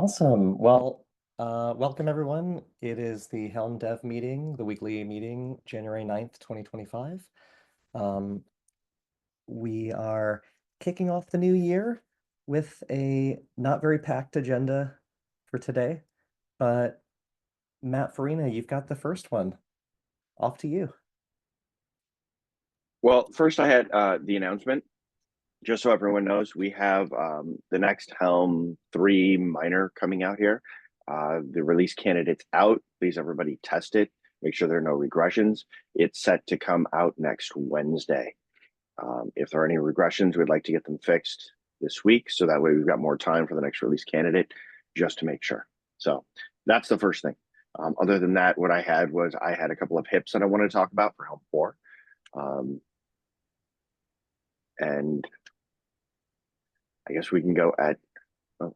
Awesome. Well, welcome everyone. It is the Helm Dev meeting, the weekly meeting, January 9th, 2025. Um, we are kicking off the new year with a not very packed agenda for today, but Matt Farina, you've got the first one. Off to you. Well, first I had the announcement. Just so everyone knows, we have the next Helm 3 minor coming out here. The release candidate's out. Please, everybody test it. Make sure there are no regressions. It's set to come out next Wednesday. If there are any regressions, we'd like to get them fixed this week, so that way we've got more time for the next release candidate, just to make sure. So that's the first thing. Other than that, what I had was I had a couple of hips that I wanted to talk about for Helm 4. And I guess we can go at. Oh,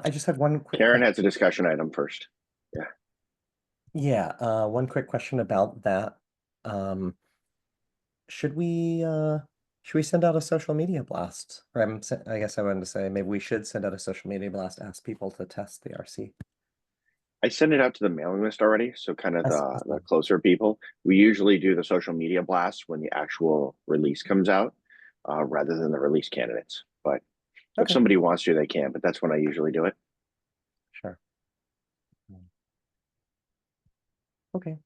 I just had one quick Karen question. has a discussion item first. Yeah. Yeah, one quick question about that. Should we send out a social media blast? Or I guess I wanted to say maybe we should send out a social media blast, ask people to test the RC. I sent it out to the mailing list already, so kind of That's the closer people. We usually do the social media blast when the actual release comes out, rather than the release candidates. But if okay. somebody wants to, they can. But that's when I usually do it. Sure. Okay.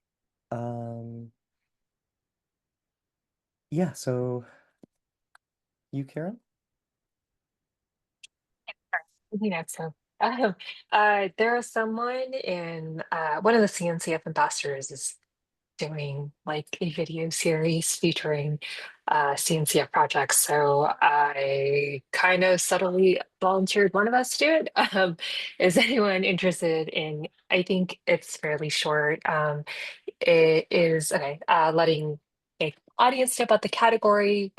Yeah, so Karen? So there is someone in one of the CNCF ambassadors is doing like a video series featuring CNCF projects. So I kind of subtly volunteered one of us to do it. Is anyone interested in? I think it's fairly short. It is okay. Letting a audience know about the category,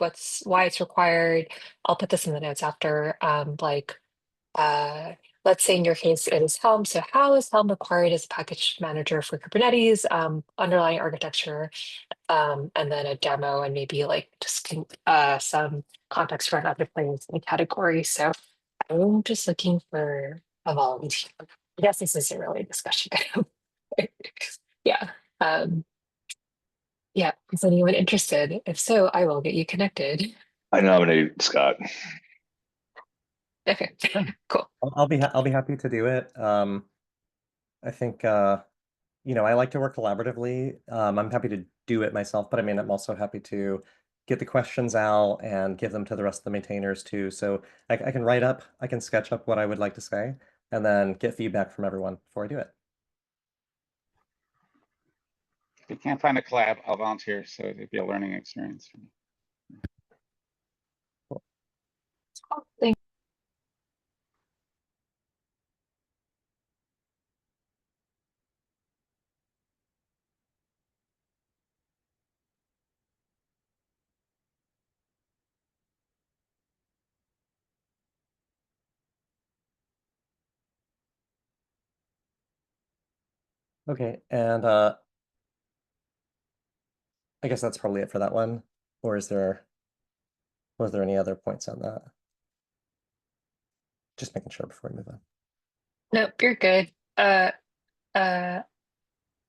why it's required. I'll put this in the notes after. Uh, let's say in your case it is Helm. So how is Helm required as a package manager for Kubernetes, underlying architecture, and then a demo and maybe like just some context around other players in the category. So I'm just looking for a volunteer. I guess this isn't really a discussion. Yeah. Um, yeah. Is anyone interested? If so, I will get you connected. I nominate Scott. Okay, cool. I'll be happy to do it. I think I like to work collaboratively. I'm happy to do it myself, but I mean I'm also happy to get the questions out and give them to the rest of the maintainers too. So I can sketch up what I would like to say and then get feedback from everyone before I do it. If you can't find a collab, I'll volunteer, so it'd be a learning experience for me. Cool. Thank Okay, and I guess that's probably it for that one. Or was there any other points on that? Just making sure before we move on. Nope, you're good. I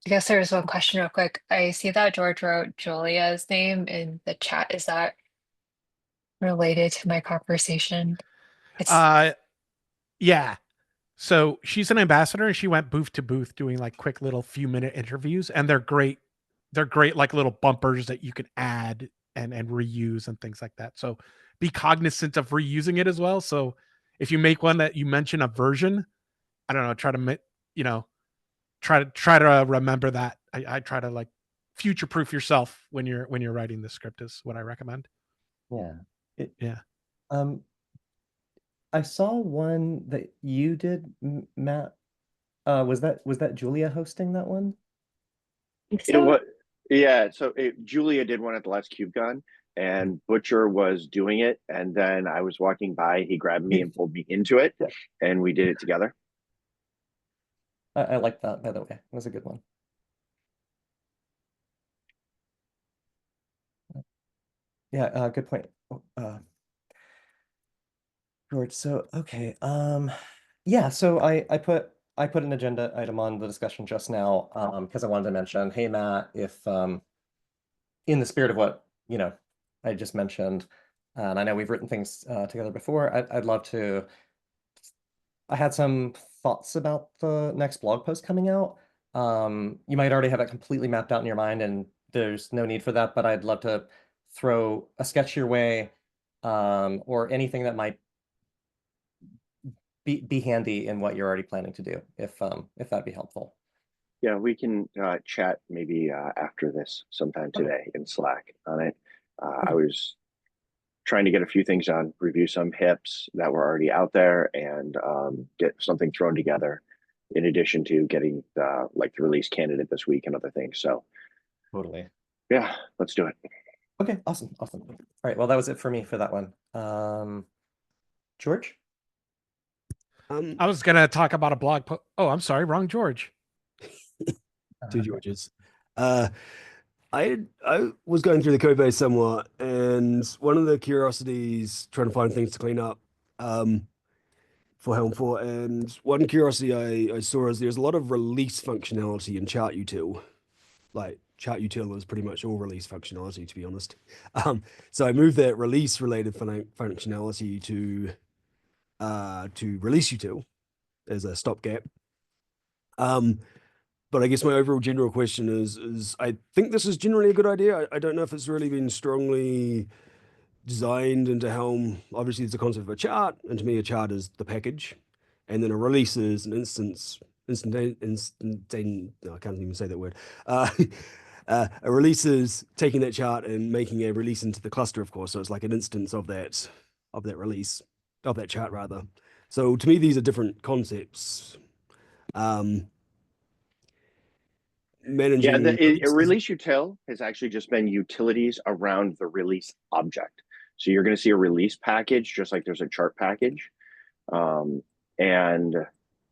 guess there's one question real quick. I see that George wrote Julia's name in the chat. Is that related to my conversation? Yeah. So she's an ambassador and she went booth to booth doing like quick little few minute interviews, and they're great. They're great like little bumpers that you can add and reuse and things like that. So be cognizant of reusing it as well. So if you make one that you mention a version, I don't know, try to remember that. I try to like future proof yourself when you're writing the script is what I recommend. Yeah. Yeah. I saw one that you did, Matt. Was that Julia hosting that one? You know what? Yeah. So Julia did one at the last KubeCon, and Butcher was doing it, and then I was walking by. He grabbed me and pulled me into it, and we did it together. I like that, by the way. It was a good one. Yeah, good point. George, so okay, yeah, so I put an agenda item on the discussion just now, because I wanted to mention, hey Matt, if in the spirit of what, I just mentioned, and I know we've written things together before, I'd love to. I had some thoughts about the next blog post coming out. You might already have it completely mapped out in your mind, and there's no need for that, but I'd love to throw a sketch your way, or anything that might be handy in what you're already planning to do, if that'd be helpful. Yeah, we can chat maybe after this sometime Okay. today in Slack on it. I Okay. was trying to get a few things on, review some hips that were already out there, and get something thrown together in addition to getting the release candidate this week and other things. So Totally. yeah, let's do it. Okay, awesome. All right, well, that was it for me for that one. George? I was gonna talk about a blog post. Oh, I'm sorry, wrong George. Two Georges. I was going through the code base somewhat, and one of the curiosities trying to find things to clean up for Helm 4, and one curiosity I saw is there's a lot of release functionality in chart util. Like chart util is pretty much all release functionality, to be honest. So I moved that release related functionality to release util as a stopgap. But I guess my overall general question is I think this is generally a good idea. I don't know if it's really been strongly designed into Helm. Obviously, it's a concept of a chart, and to me, a chart is the package, and then a release is an no, I can't even say that word. A release is taking that chart and making a release into the cluster, of course. So it's like an instance of that release, of that chart rather. So to me, these are different concepts. Yeah, Managing a release util has actually just been utilities around the release object. So you're going to see a release package, just like there's a chart package. And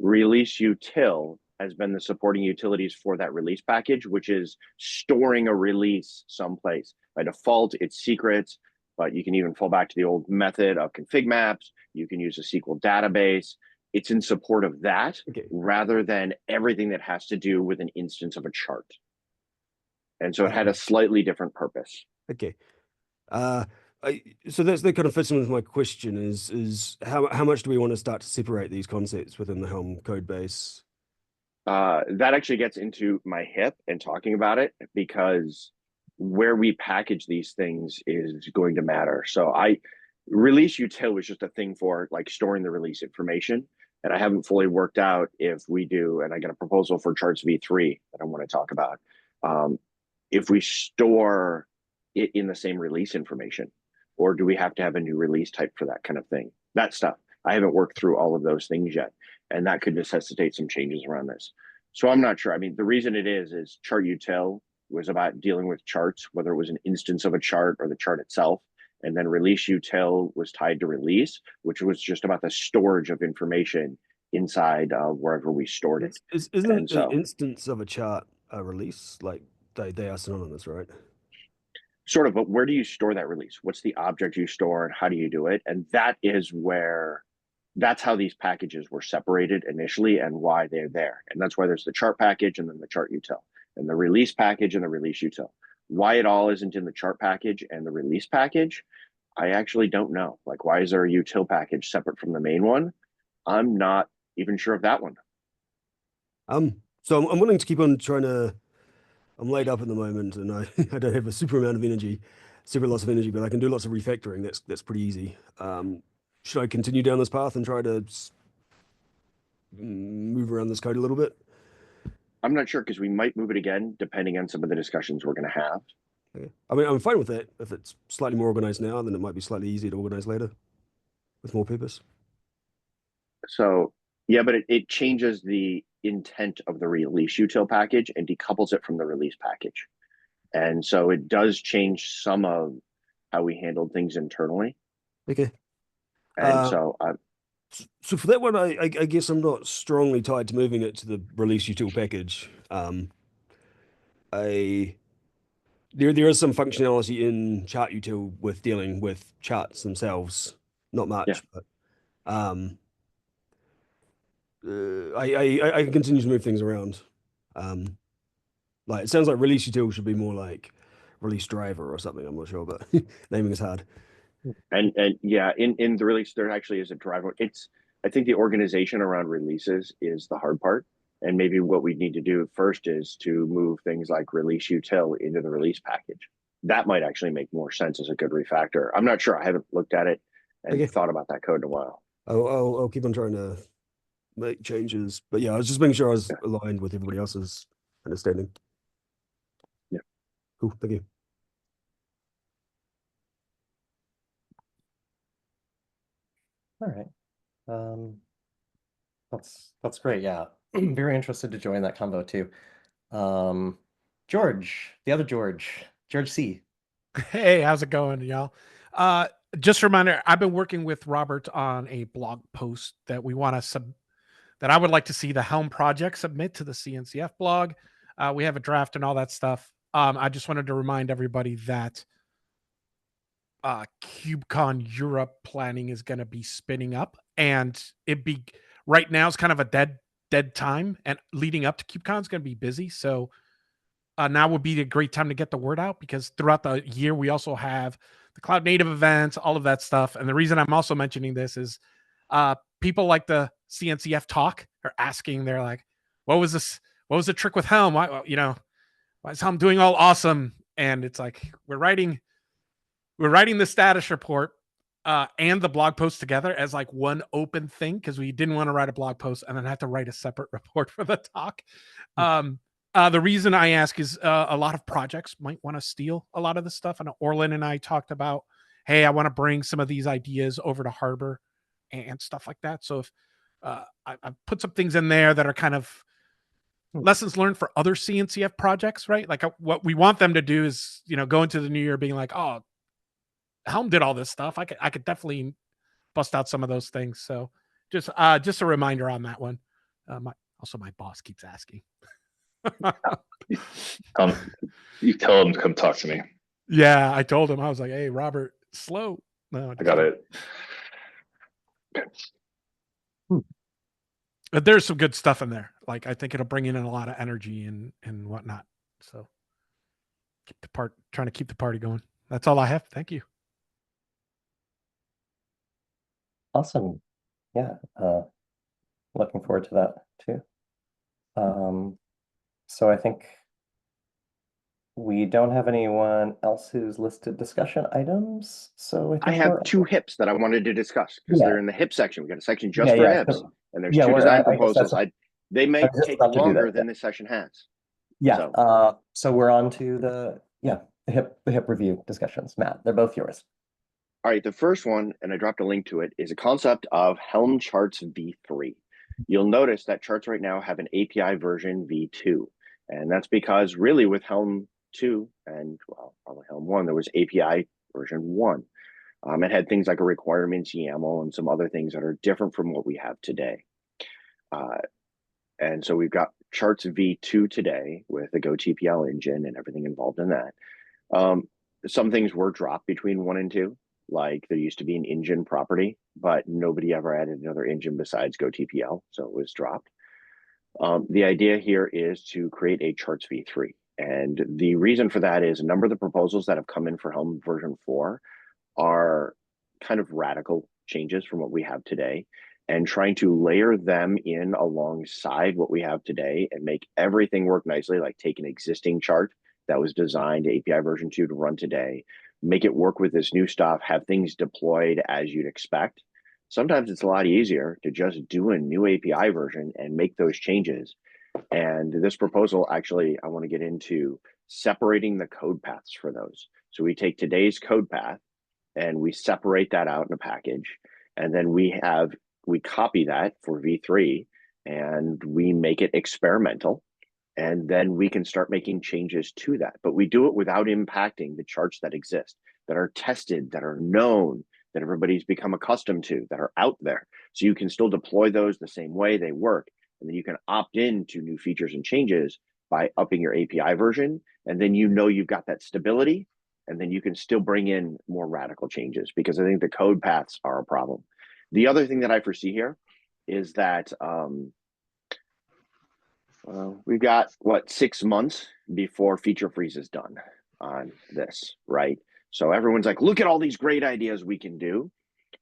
release util has been the supporting utilities for that release package, which is storing a release someplace. By default, it's secrets, but you can even fall back to the old method of config maps. You can use a SQL database. It's in support of that, Okay. rather than everything that has to do with an instance of a chart. And so it had a slightly different purpose. Okay. So that kind of fits in with my question is how much do we want to start to separate these concepts within the Helm code base? That actually gets into my hip and talking about it, because where we package these things is going to matter. So release util was just a thing for like storing the release information. And I haven't fully worked out if we do, and I got a proposal for charts v3 that I want to talk about. If we store it in the same release information, or do we have to have a new release type for that kind of thing? That stuff. I haven't worked through all of those things yet, and that could necessitate some changes around this. So I'm not sure. I mean, the reason it is chart util was about dealing with charts, whether it was an instance of a chart or the chart itself. And then release util was tied to release, which was just about the storage of information inside wherever we stored it. Isn't the instance of a chart a release? Like they are synonymous, right? Sort of, but where do you store that release? What's the object you store and how do you do it? And that's how these packages were separated initially and why they're there. And that's why there's the chart package and then the chart util and the release package and the release util. Why it all isn't in the chart package and the release package, I actually don't know. Like, why is there a util package separate from the main one? I'm not even sure of that one. So I'm willing to keep on trying to. I'm laid up at the moment, and I I don't have a super loss of energy, but I can do lots of refactoring. That's pretty easy. Should I continue down this path and try to move around this code a little bit? I'm not sure, because we might move it again depending on some of the discussions we're going to have. Okay. I mean, I'm fine with that. If it's slightly more organized now, then it might be slightly easier to organize later with more purpose. So yeah, but it changes the intent of the release util package and decouples it from the release package. And so it does change some of how we handled things internally. Okay. And so for that one, I guess I'm not strongly tied to moving it to the release util package. There is some functionality in chart util with dealing with charts themselves. Not much, Yeah. but Um, I can continue to move things around. Like it sounds like release util should be more like release driver or something. I'm not sure, but naming is hard. And yeah, in the release there actually is a driver. It's I think the organization around releases is the hard part. And maybe what we need to do first is to move things like release util into the release package. That might actually make more sense as a good refactor. I'm not sure. I haven't looked at it and Okay. thought about that code in a while. I'll keep on trying to make changes. But yeah, I was just making sure I was aligned with everybody else's understanding. Yeah. Cool. Thank you. All right. That's great. Yeah. Very interested to join that combo too. George, the other George C. Hey, how's it going, y'all? Just a reminder, I've been working with Robert on a blog post that we want to that I would like to see the Helm project submit to the CNCF blog. We have a draft and all that stuff. I just wanted to remind everybody that KubeCon Europe planning is going to be spinning up, and right now is kind of a dead time, and leading up to KubeCon is going to be busy. So now would be a great time to get the word out, because throughout the year we also have the cloud native events, all of that stuff. And the reason I'm also mentioning this is people like the CNCF talk are asking, they're like, what was this? What was the trick with Helm? Why is Helm doing all awesome? And it's like, we're writing the status report and the blog post together as like one open thing, because we didn't want to write a blog post and then have to write a separate report for the talk. The reason I ask is a lot of projects might want to steal a lot of this stuff. And Orlin and I talked about, hey, I want to bring some of these ideas over to Harbor and stuff like that. So if I've put some things in there that are kind of lessons learned for other CNCF projects, right? Like what we want them to do is, go into the new year being like, oh, Helm did all this stuff. I could definitely bust out some of those things. So just a reminder on that one. My boss keeps asking. You tell him to come talk to me. Yeah, I told him. I was like, "Hey, Robert, slow." No, I got it. But there's some good stuff in there. Like I think it'll bring in a lot of energy and whatnot. So trying to keep the party going. That's all I have. Thank you. Awesome. Yeah. Looking forward to that too. So I think we don't have anyone else who's listed discussion items. So I have two HIPs that I wanted to discuss because they're in the HIP section. We got a section just for HIPs, and there's two design proposals. They may take longer than this session has. Yeah. So we're on to the HIP review discussions. Matt, they're both yours. All right, the first one, and I dropped a link to it, is a concept of Helm Charts v3. You'll notice that charts right now have an API version v2, and that's because really with Helm 2 and probably Helm 1, there was API version 1. It had things like a requirements YAML and some other things that are different from what we have today. And so we've got charts v2 today with the GoTPL engine and everything involved in that. Some things were dropped between 1 and 2. Like there used to be an engine property, but nobody ever added another engine besides GoTPL, so it was dropped. The idea here is to create a charts v3. And the reason for that is a number of the proposals that have come in for Helm version 4 are kind of radical changes from what we have today, and trying to layer them in alongside what we have today and make everything work nicely, like take an existing chart that was designed API version 2 to run today, make it work with this new stuff, have things deployed as you'd expect. Sometimes it's a lot easier to just do a new API version and make those changes. And this proposal, actually, I want to get into separating the code paths for those. So we take today's code path and we separate that out in a package. And then we copy that for v3 and we make it experimental. And then we can start making changes to that. But we do it without impacting the charts that exist, that are tested, that are known, that everybody's become accustomed to, that are out there. So you can still deploy those the same way they work. And then you can opt into new features and changes by upping your API version. And then you've got that stability. And then you can still bring in more radical changes, because I think the code paths are a problem. The other thing that I foresee here is that we've got what 6 months before feature freeze is done on this, right? So everyone's like, look at all these great ideas we can do.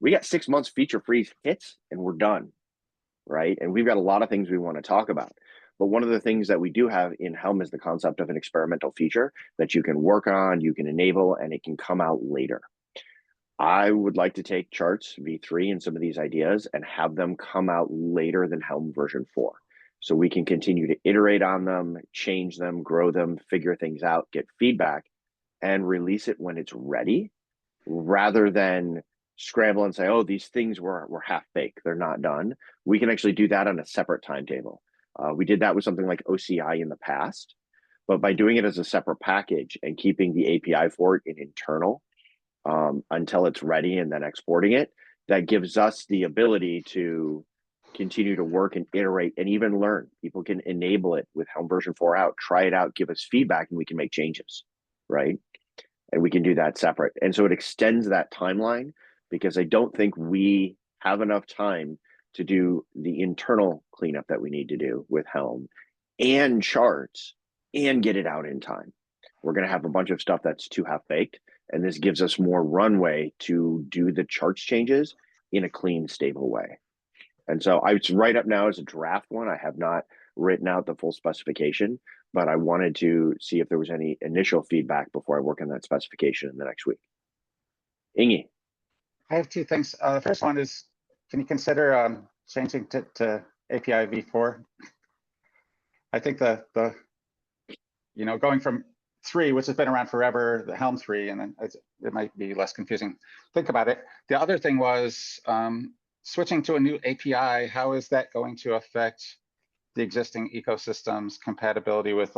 We got 6 months feature freeze hits and we're done, right? And we've got a lot of things we want to talk about. But one of the things that we do have in Helm is the concept of an experimental feature that you can work on, you can enable, and it can come out later. I would like to take charts v3 and some of these ideas and have them come out later than Helm version 4. So we can continue to iterate on them, change them, grow them, figure things out, get feedback, and release it when it's ready, rather than scramble and say, oh, these things were half-baked, they're not done. We can actually do that on a separate timetable. We did that with something like OCI in the past, but by doing it as a separate package and keeping the API for it in internal until it's ready and then exporting it, that gives us the ability to continue to work and iterate and even learn. People can enable it with Helm version 4 out, try it out, give us feedback, and we can make changes, right? And we can do that separate. And so it extends that timeline, because I don't think we have enough time to do the internal cleanup that we need to do with Helm and charts and get it out in time. We're going to have a bunch of stuff that's too half-baked, and this gives us more runway to do the charts changes in a clean, stable way. And so it's right up now as a draft one. I have not written out the full specification, but I wanted to see if there was any initial feedback before I work on that specification in the next week. Ingi. I have two things. The first one is, can you consider changing to API v4? I think the going from 3, which has been around forever, the Helm 3, and then it might be less confusing. Think about it. The other thing was switching to a new API. How is that going to affect the existing ecosystem's compatibility with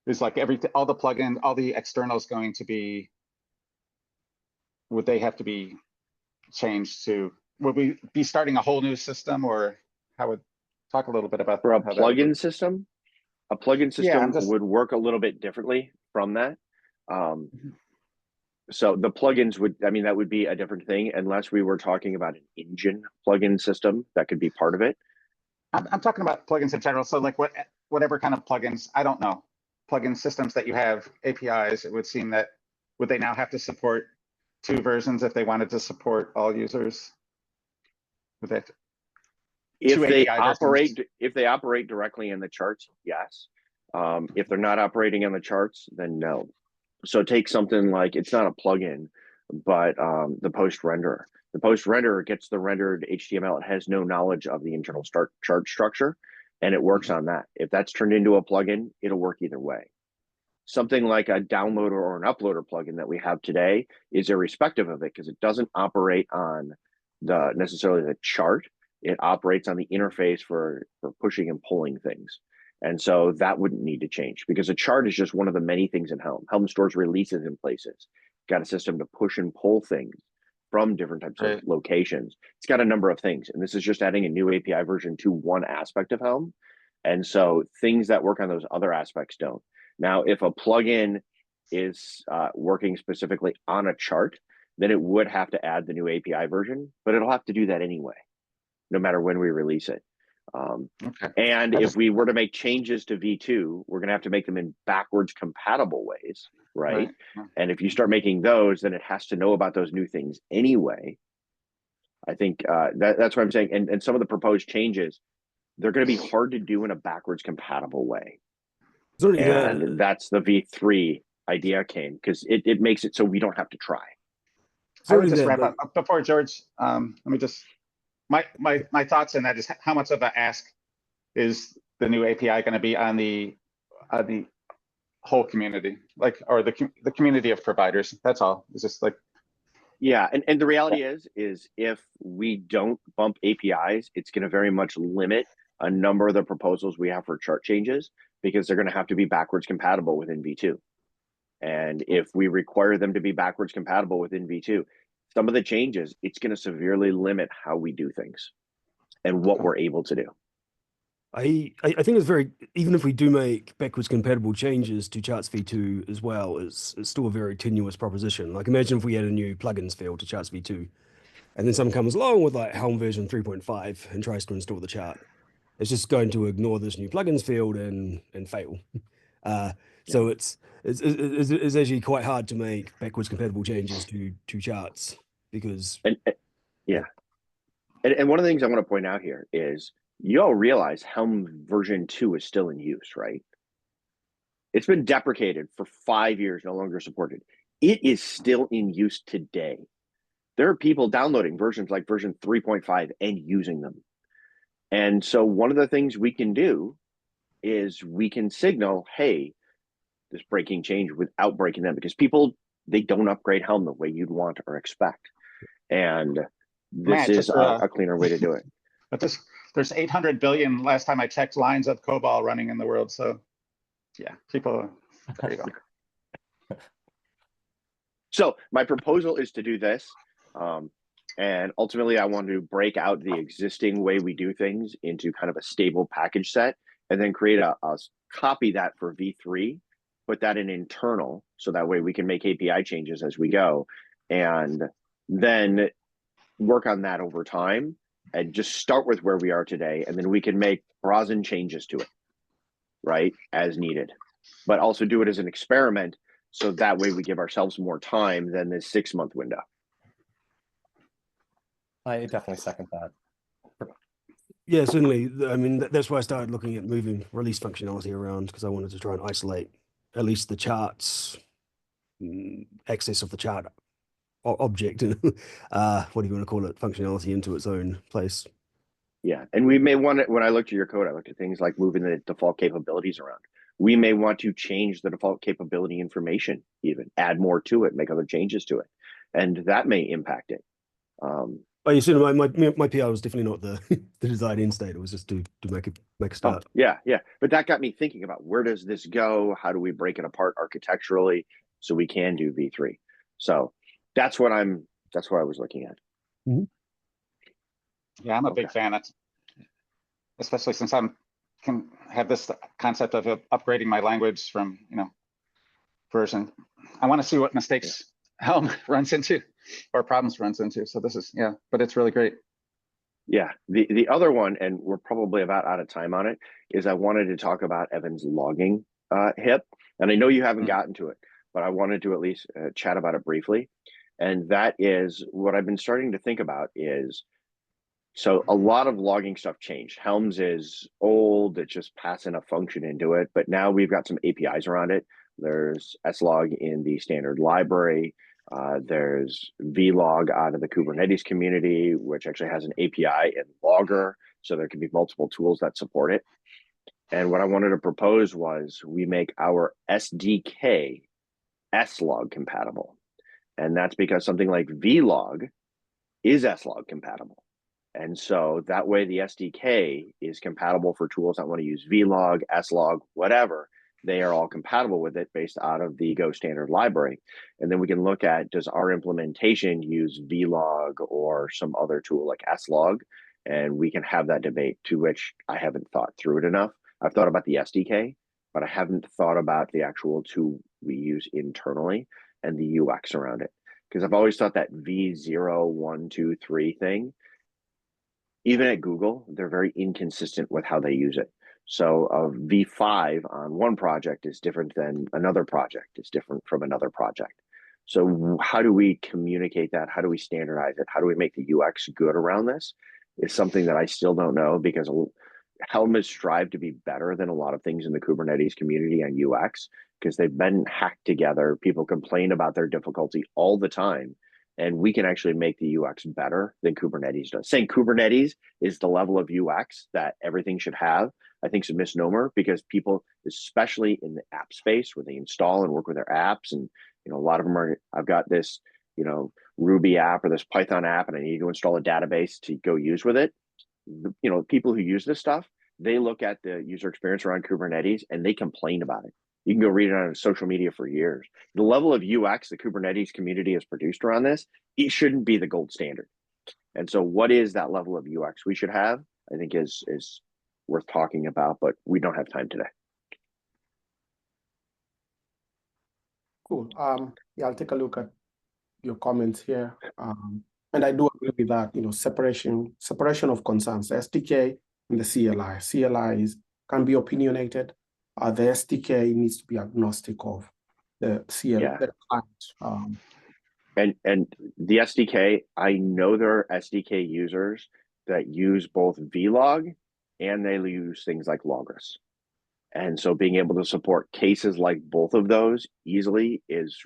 is like all the plugins, all the externals going to be? Would they have to be changed to? Would we be starting a whole new system, or how would talk a little bit about for a plugin system? A plugin system would work a little bit differently from that. So the plugins would, that would be a different thing, unless we were talking about an engine plugin system that could be part of it. I'm talking about plugins in general. So like whatever kind of plugins, I don't know, plugin systems that you have, APIs, it would seem that, would they now have to support 2 versions if they wanted to support all users? Would they have to? If they operate directly in the charts, yes. If they're not operating on the charts, then no. So take something like, it's not a plugin, but the post renderer. The post renderer gets the rendered HTML. It has no knowledge of the internal chart structure, and it works on that. If that's turned into a plugin, it'll work either way. Something like a downloader or an uploader plugin that we have today is irrespective of it, because it doesn't operate on necessarily the chart. It operates on the interface for pushing and pulling things. And so that wouldn't need to change, because a chart is just one of the many things in Helm. Helm stores releases in places. Got a system to push and pull things from different types of locations. It's got a number of things. And this is just adding a new API version to one aspect of Helm. And so things that work on those other aspects don't. Now, if a plugin is working specifically on a chart, then it would have to add the new API version, but it'll have to do that anyway, no matter when we release it. And if we were to make changes to v2, we're going to have to make them in backwards compatible ways, right? And if you start making those, then it has to know about those new things anyway. I think that's what I'm saying. And some of the proposed changes, they're going to be hard to do in a backwards compatible way. And that's the v3 idea came, because it makes it so we don't have to try. I would just wrap up before George. Let me just my thoughts on that is, how much of an ask is the new API going to be on the whole community, or the community of providers? That's all. It's just like, yeah, and the reality is if we don't bump APIs, it's going to very much limit a number of the proposals we have for chart changes, because they're going to have to be backwards compatible within v2. And if we require them to be backwards compatible within v2, some of the changes, it's going to severely limit how we do things and what we're able to do. I think it's even if we do make backwards compatible changes to charts v2 as well, it's still a very tenuous proposition. Like, imagine if we had a new plugins field to charts v2, and then someone comes along with like Helm version 3.5 and tries to install the chart, it's just going to ignore this new plugins field and fail. So it's actually quite hard to make backwards compatible changes to charts because And one of the things I want to point out here is you all realize Helm version 2 is still in use, right? It's been deprecated for 5 years, no longer supported. It is still in use today. There are people downloading versions like version 3.5 and using them. And so one of the things we can do is we can signal, hey, this breaking change without breaking them, because people, they don't upgrade Helm the way you'd want or expect. And this Matt, is a cleaner way to do it. But there's 800 billion last time I checked lines of COBOL running in the world. So yeah, people, there you go. So my proposal is to do this. And ultimately, I want to break out the existing way we do things into kind of a stable package set, and then create a copy that for V3, put that in internal, so that way we can make API changes as we go, and then work on that over time, and just start with where we are today, and then we can make Brazen changes to it, right, as needed, but also do it as an experiment, so that way we give ourselves more time than this 6-month window. I definitely second that. yeah, certainly. I mean, that's why I started looking at moving release functionality around, because I wanted to try and isolate at least the charts, access of the chart object, and what do you want to call it, functionality into its own place. Yeah, and we may want it. When I looked at your code, I looked at things like moving the default capabilities around. We may want to change the default capability information, even add more to it, make other changes to it, and that may impact it. But you see, my PR was definitely not the the desired end state. It was just to make a start. Yeah. But that got me thinking about, where does this go? How do we break it apart architecturally so we can do V3? So that's what I was looking at. Mm-hmm. Yeah, I'm a big fan. That's especially since can have this concept of upgrading my language from version. I want to see what mistakes Helm runs into or problems runs into. So this is but it's really great. Yeah, the other one, and we're probably about out of time on it, is I wanted to talk about Evan's logging HIP, and I know you haven't gotten to it, but I wanted to at least chat about it briefly. And that is what I've been starting to think about is, so a lot of logging stuff changed. Helms is old, it's just passing a function into it, but now we've got some APIs around it. There's slog in the standard library. There's vlog out of the Kubernetes community, which actually has an API in Logger, so there can be multiple tools that support it. And what I wanted to propose was we make our SDK slog compatible. And that's because something like vlog is slog compatible. And so that way the SDK is compatible for tools that want to use vlog, slog, whatever. They are all compatible with it based out of the Go standard library. And then we can look at, does our implementation use vlog or some other tool like slog? And we can have that debate, to which I haven't thought through it enough. I've thought about the SDK, but I haven't thought about the actual tool we use internally and the UX around it. Because I've always thought that V0, 1, 2, 3 thing, even at Google, they're very inconsistent with how they use it. So a V5 on one project is different than another project. It's different from another project. So how do we communicate that? How do we standardize it? How do we make the UX good around this? Is something that I still don't know, because Helm has strived to be better than a lot of things in the Kubernetes community on UX, because they've been hacked together. People complain about their difficulty all the time. And we can actually make the UX better than Kubernetes does. Saying Kubernetes is the level of UX that everything should have, I think is a misnomer, because people, especially in the app space where they install and work with their apps, and a lot of them are, I've got this, Ruby app or this Python app, and I need to install a database to go use with it. People who use this stuff, they look at the user experience around Kubernetes and they complain about it. You can go read it on social media for years. The level of UX the Kubernetes community has produced around this, it shouldn't be the gold standard. And so what is that level of UX we should have, I think is worth talking about, but we don't have time today. Cool. Yeah, I'll take a look at your comments here. And I do agree with that, separation of concerns, the SDK and the CLI. CLI can be opinionated. The SDK needs to be agnostic of the CLI, Yeah. the client. And the SDK, I know there are SDK users that use both vlog and they use things like Logos. And so being able to support cases like both of those easily is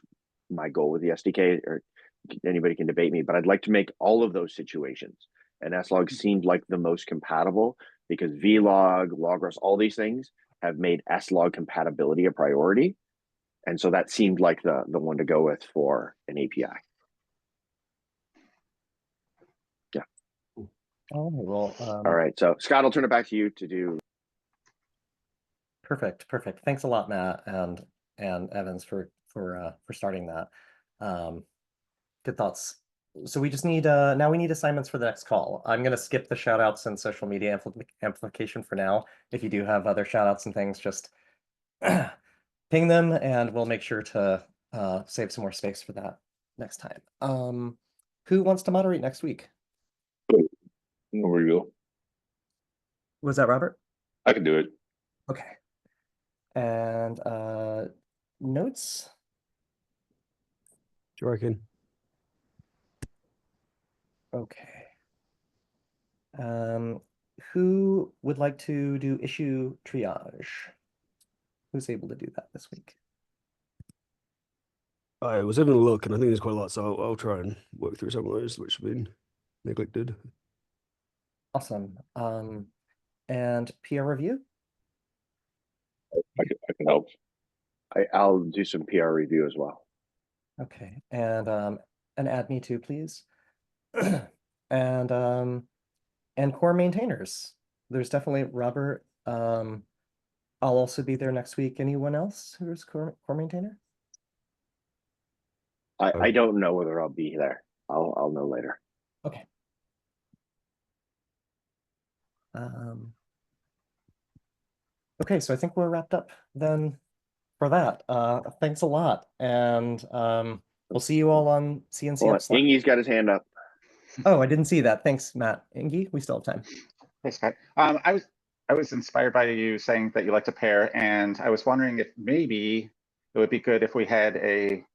my goal with the SDK, or anybody can debate me, but I'd like to make all of those situations. And slog seemed like the most compatible because vlog, Logos, all these things have made slog compatibility a priority. And so that seemed like the one to go with for an API. Yeah. All right. Well, All right. So Scott, I'll turn it back to you to do. Perfect. Thanks a lot, Matt and Evans for starting that. Good thoughts. So we just need now we need assignments for the next call. I'm gonna skip the shout outs and social media amplification for now. If you do have other shout outs and things, just ping them and we'll make sure to save some more space for that next time. Who wants to moderate next week? Where you go? Was that Robert? I can do it. Okay. And notes? Sure, I can. Okay. Who would like to do issue triage? Who's able to do that this week? I was having a look, and I think there's quite a lot, so I'll try and work through some of those which have been neglected. Awesome. And PR review? I can help. I'll do some PR review as well. Okay. And add me too, please. And core maintainers. There's definitely Robert. I'll also be there next week. Anyone else who's core maintainer? I don't know whether I'll be there. I'll know later. Okay. Okay, so I think we're wrapped up then for that. Thanks a lot. And we'll see you all on CNCF Well, Slack. Ingy's got his hand up. Oh, I didn't see that. Thanks, Matt. Ingy, we still have time. Thanks, Scott. I was inspired by you saying that you like to pair, and I was wondering if maybe it would be good if we had a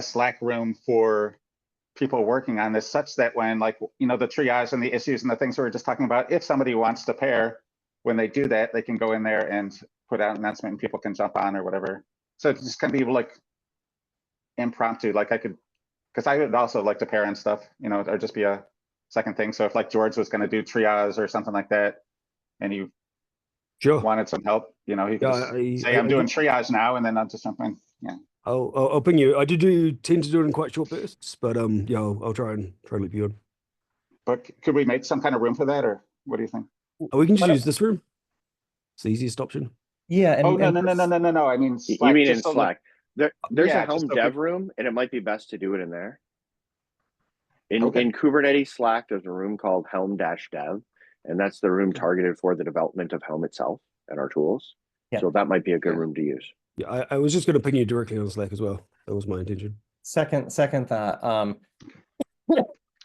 Slack room for people working on this, such that when, like, the triage and the issues and the things we were just talking about, if somebody wants to pair, when they do that, they can go in there and put out an announcement and people can jump on or whatever. So it's just gonna be like impromptu. Like because I would also like to pair and stuff, or just be a second thing. So if like George was going to do triage or something like that, and you wanted some help, he could say, I'm doing triage now, and then I'll just jump in. Yeah. I'll ping you. I tend to do it in quite short bursts, but yeah, I'll try and loop you on. But could we make some kind of room for that, or what do you think? We can just use this room. It's the easiest option. Yeah. And, no. I mean, Slack, you mean in Slack? There's a Helm dev room, and it might be best to do it in there. In Kubernetes Slack, there's a room called Helm-dev, and that's the room targeted for the development of Helm itself and our tools. Yeah. So that might be a good room to use. Yeah, I was just going to ping you directly on Slack as well. That was my intention. Second that.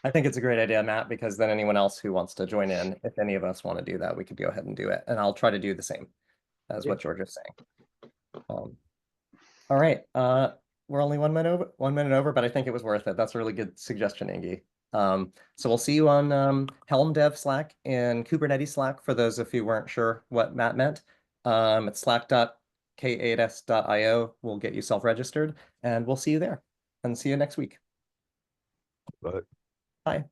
I think it's a great idea, Matt, because then anyone else who wants to join in, if any of us want to do that, we could go ahead and do it. And I'll try to do the same as what George is saying. All right. We're only 1 minute over, but I think it was worth it. That's a really good suggestion, Ingy. So we'll see you on Helm Dev Slack and Kubernetes Slack for those of you who weren't sure what Matt meant. It's slack.k8s.io. We'll get you self-registered, and we'll see you there. And see you next week. Bye. Bye.